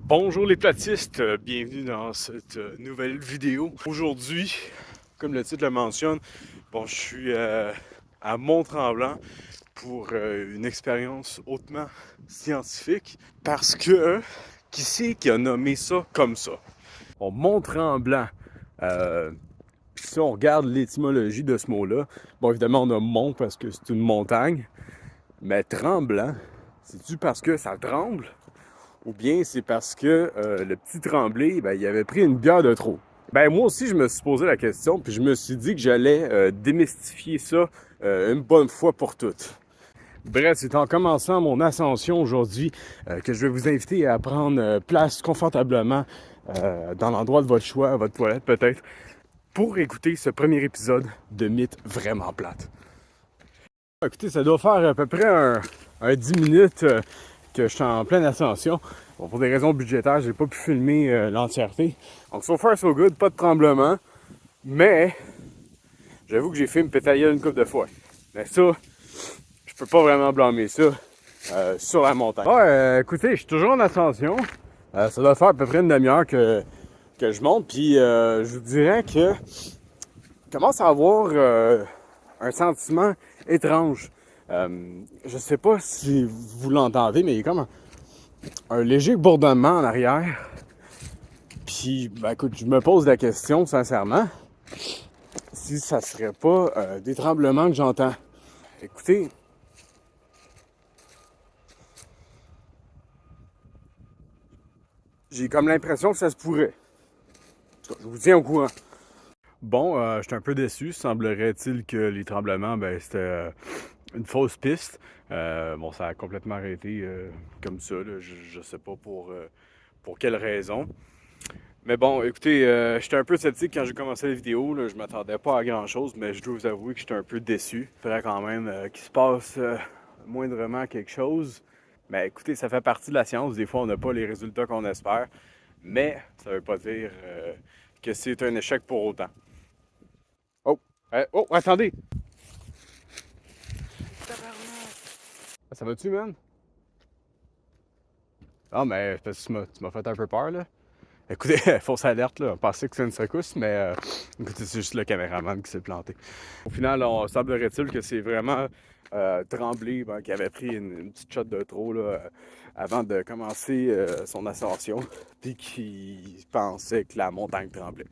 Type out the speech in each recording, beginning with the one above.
Bonjour les platistes, bienvenue dans cette nouvelle vidéo. Aujourd'hui, comme le titre le mentionne, je suis à Mont-Tremblant pour une expérience hautement scientifique parce que qui c'est qui a nommé ça comme ça? Mont-Tremblant. Si on regarde l'étymologie de ce mot-là, évidemment on a mont parce que c'est une montagne, mais tremblant, c'est-tu parce que ça tremble? Ou bien c'est parce que le petit Tremblay, il avait pris une bière de trop. Moi aussi, je me suis posé la question, puis je me suis dit que j'allais démystifier ça une bonne fois pour toutes. Bref, c'est en commençant mon ascension aujourd'hui que je vais vous inviter à prendre place confortablement dans l'endroit de votre choix, votre toilette peut-être, pour écouter ce premier épisode de Mythe vraiment plate. Écoutez, ça doit faire à peu près un 10 minutes que je suis en pleine ascension. Pour des raisons budgétaires, j'ai pas pu filmer l'entièreté. Donc, so far, so good, pas de tremblement. Mais, j'avoue que j'ai fait me pétailler une couple de fois. Mais ça, je peux pas vraiment blâmer ça sur la montagne. Écoutez, je suis toujours en ascension. Ça doit faire à peu près une demi-heure que je monte. Puis, je vous dirais que je commence à avoir un sentiment étrange. Je sais pas si vous l'entendez, mais il y a comme un léger bourdonnement en arrière. Puis, écoute, je me pose la question, sincèrement, si ça serait pas des tremblements que j'entends. Écoutez, j'ai comme l'impression que ça se pourrait. En tout cas, je vous tiens au courant. Je suis un peu déçu. Semblerait-il que les tremblements, c'était une fausse piste. Ça a complètement arrêté comme ça. Là. Je sais pas pour quelle raison. Mais bon, écoutez, j'étais un peu sceptique quand j'ai commencé la vidéo. Là. Je m'attendais pas à grand-chose, mais je dois vous avouer que j'étais un peu déçu. Il faudrait quand même qu'il se passe moindrement quelque chose. Mais écoutez, ça fait partie de la science. Des fois, on n'a pas les résultats qu'on espère. Mais ça veut pas dire que c'est un échec pour autant. Attendez! Ça va-tu, man? Ah, mais tu m'as fait un peu peur, là. Écoutez, fausse alerte, là. On pensait que c'était une secousse, mais écoutez, c'est juste le caméraman qui s'est planté. Au final, on semblerait-il que c'est vraiment Tremblay qui avait pris une petite shot de trop là, avant de commencer son ascension, puis qui pensait que la montagne tremblait.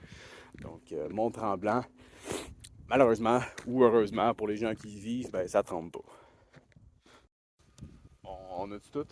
Donc, Mont-Tremblant, malheureusement ou heureusement pour les gens qui y vivent, ça tremble pas. On a-tu tout?